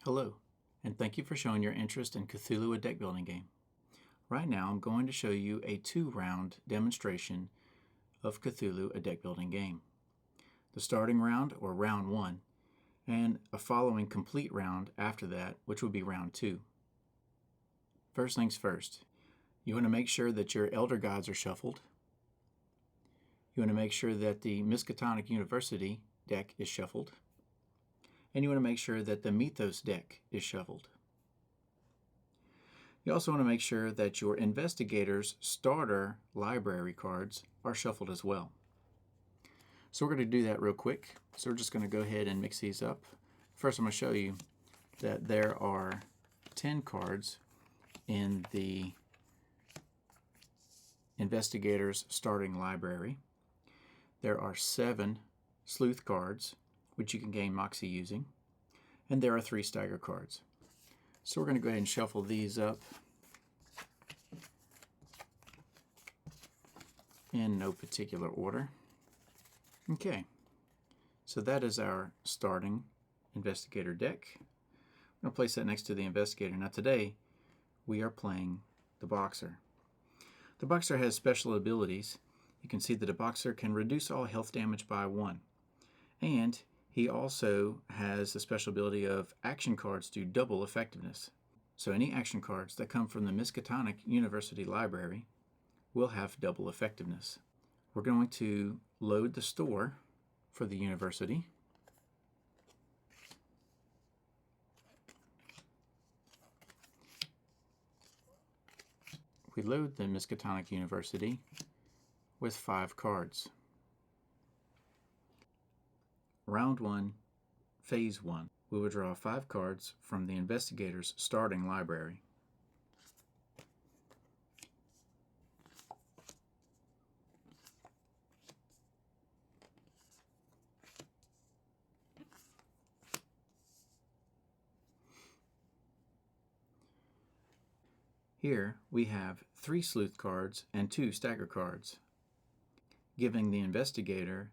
Hello, and thank you for showing your interest in Cthulhu, a deck building game. Right now I'm going to show you a 2-round demonstration of Cthulhu, a deck building game. The starting round, or round 1, and a following complete round after that, which would be round 2. First things first, you want to make sure that your Elder Gods are shuffled. You want to make sure that the Miskatonic University deck is shuffled. And you want to make sure that the Mythos deck is shuffled. You also want to make sure that your Investigator's starter library cards are shuffled as well. So we're going to do that real quick. So we're just going to go ahead and mix these up. First I'm going to show you that there are 10 cards in the Investigator's starting library. There are 7 sleuth cards, which you can gain Moxie using, and there are 3 stagger cards. So we're going to go ahead and shuffle these up in no particular order. Okay, so that is our starting Investigator deck. I'm going to place that next to the Investigator. Now today we are playing the Boxer. The Boxer has special abilities. You can see that a Boxer can reduce all health damage by 1. And he also has the special ability of action cards do double effectiveness. So any action cards that come from the Miskatonic University Library will have double effectiveness. We're going to load the store for the university. We load the Miskatonic University with 5 cards. Round 1, Phase 1. We will draw 5 cards from the Investigator's starting library. Here we have 3 sleuth cards and 2 stagger cards, giving the Investigator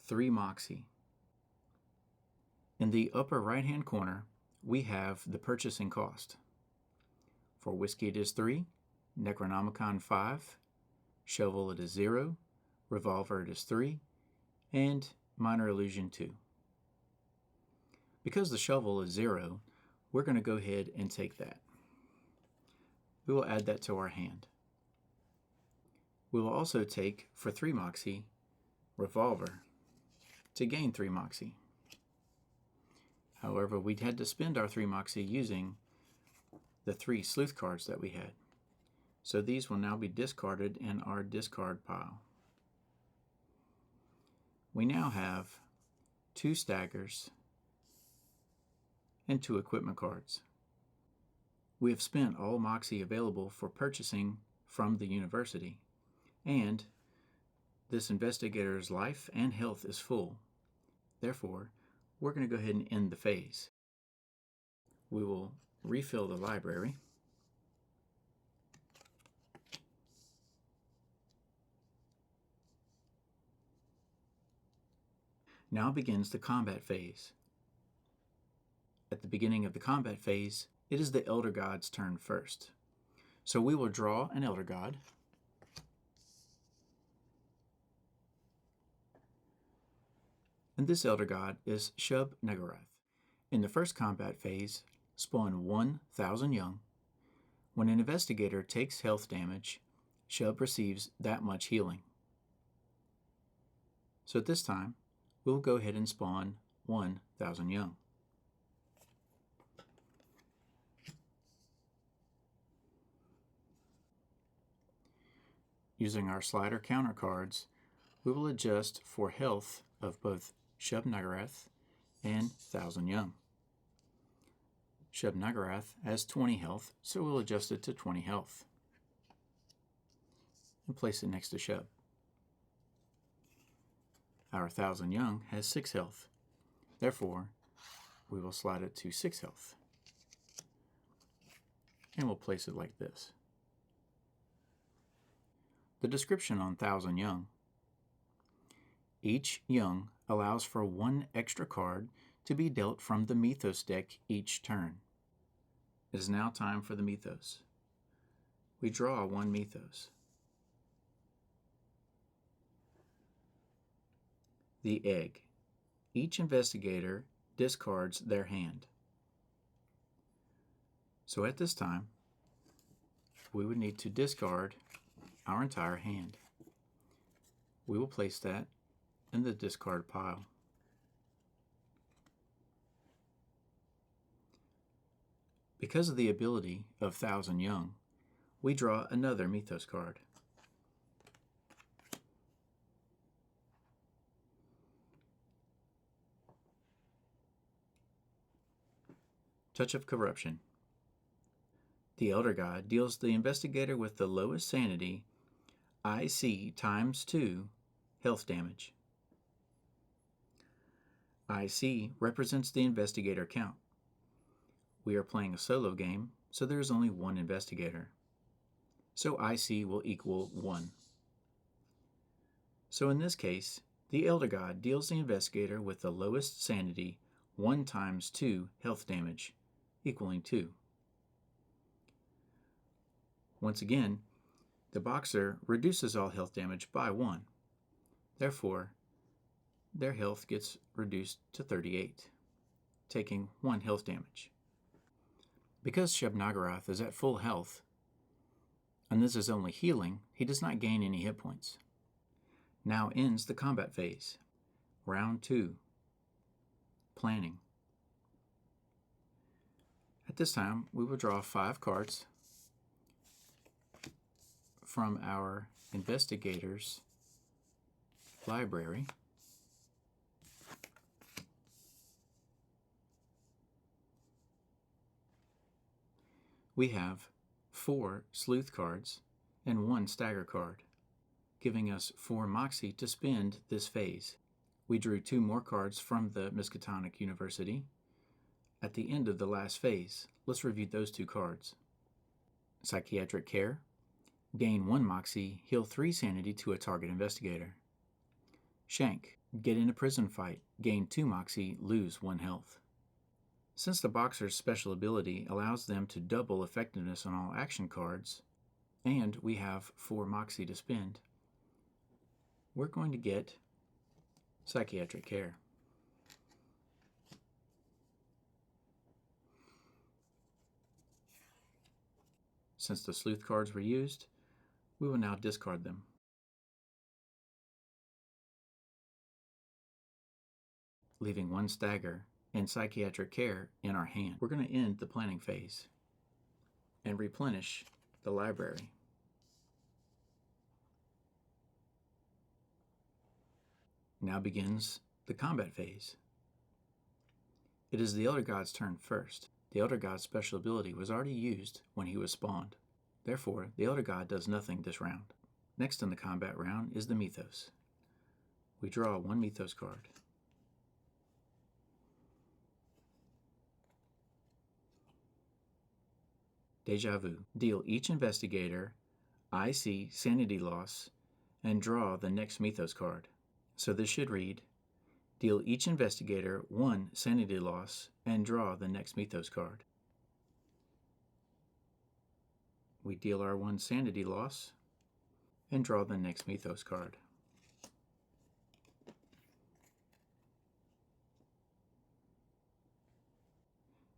3 Moxie. In the upper right-hand corner, we have the purchasing cost. For Whiskey it is 3, Necronomicon 5, Shovel it is 0, Revolver it is 3, and Minor Illusion 2. Because the shovel is 0, we're going to go ahead and take that. We will add that to our hand. We will also take, for 3 Moxie, Revolver to gain 3 Moxie. However, we had to spend our 3 Moxie using the 3 sleuth cards that we had. So these will now be discarded in our discard pile. We now have 2 staggers and 2 equipment cards. We have spent all Moxie available for purchasing from the university, and this Investigator's life and health is full. Therefore, we're going to go ahead and end the phase. We will refill the library. Now begins the combat phase. At the beginning of the combat phase, it is the Elder God's turn first. So we will draw an Elder God. And this Elder God is Shub-Niggurath. In the first combat phase, spawn 1,000 young. When an Investigator takes health damage, Shub receives that much healing. So at this time, we'll go ahead and spawn 1,000 young. Using our slider counter cards, we will adjust for health of both Shub-Niggurath and 1,000 young. Shub-Niggurath has 20 health, so we'll adjust it to 20 health. And place it next to Shub. Our 1,000 young has 6 health. Therefore, we will slide it to 6 health. And we'll place it like this. The description on 1,000 young. Each young allows for 1 extra card to be dealt from the Mythos deck each turn. It is now time for the Mythos. We draw one Mythos. The Egg. Each investigator discards their hand. So at this time, we would need to discard our entire hand. We will place that in the discard pile. Because of the ability of Thousand Young, we draw another Mythos card. Touch of Corruption. The Elder God deals the investigator with the lowest sanity IC times 2 health damage. IC represents the investigator count. We are playing a solo game, so there is only one investigator. So IC will equal 1. So in this case, the Elder God deals the investigator with the lowest sanity 1 times 2 health damage, equaling 2. Once again, the Boxer reduces all health damage by 1. Therefore, their health gets reduced to 38, taking 1 health damage. Because Shub-Niggurath is at full health, and this is only healing, he does not gain any hit points. Now ends the combat phase. Round 2. Planning. At this time, we will draw 5 cards from our investigator's library. We have 4 sleuth cards and 1 stagger card, giving us 4 moxie to spend this phase. We drew 2 more cards from the Miskatonic University at the end of the last phase. Let's review those 2 cards. Psychiatric Care. Gain 1 moxie, heal 3 sanity to a target investigator. Shank. Get in a prison fight, gain 2 moxie, lose 1 health. Since the Boxer's special ability allows them to double effectiveness on all action cards, and we have 4 moxie to spend, we're going to get Psychiatric Care. Since the sleuth cards were used, we will now discard them. Leaving 1 stagger and Psychiatric Care in our hand. We're going to end the planning phase and replenish the library. Now begins the combat phase. It is the Elder God's turn first. The Elder God's special ability was already used when he was spawned. Therefore, the Elder God does nothing this round. Next in the combat round is the Mythos. We draw 1 Mythos card. Deja Vu. Deal each investigator IC sanity loss and draw the next Mythos card. So this should read, deal each investigator 1 sanity loss and draw the next Mythos card. We deal our 1 sanity loss and draw the next Mythos card.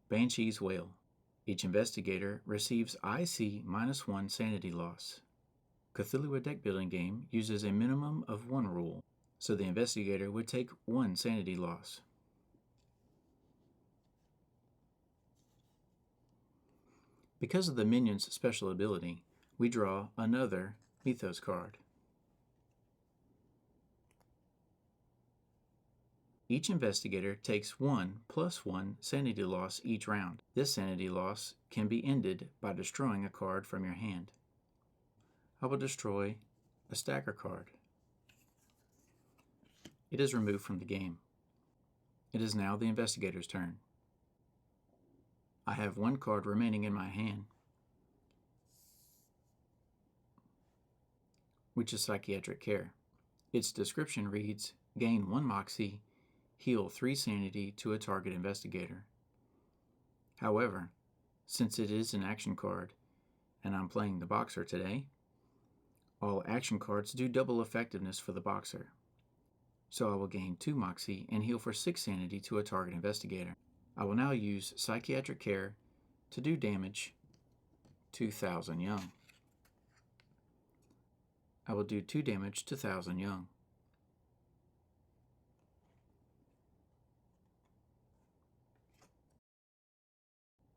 Banshee's Wail. Each investigator receives IC -1 sanity loss. Cthulhu, a deck building game, uses a minimum of 1 rule, so the investigator would take 1 sanity loss. Because of the minion's special ability, we draw another Mythos card. Each investigator takes 1 + 1 sanity loss each round. This sanity loss can be ended by destroying a card from your hand. I will destroy a stagger card. It is removed from the game. It is now the investigator's turn. I have 1 card remaining in my hand, which is Psychiatric Care. Its description reads, gain 1 moxie, heal 3 sanity to a target investigator. However, since it is an action card, and I'm playing the Boxer today, all action cards do double effectiveness for the Boxer. So I will gain 2 Moxie and heal for 6 sanity to a target investigator. I will now use Psychiatric Care to do damage to Thousand Young. I will do 2 damage to Thousand Young.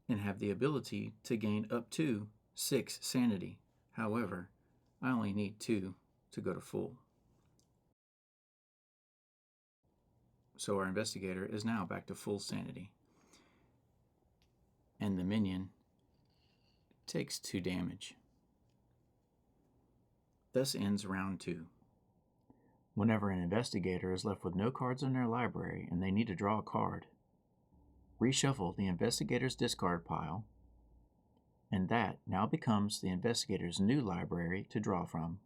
And have the ability to gain up to 6 sanity. However, I only need 2 to go to full. So our investigator is now back to full sanity. And the minion takes 2 damage. Thus ends round 2. Whenever an investigator is left with no cards in their library and they need to draw a card, reshuffle the investigator's discard pile, and that now becomes the investigator's new library to draw from.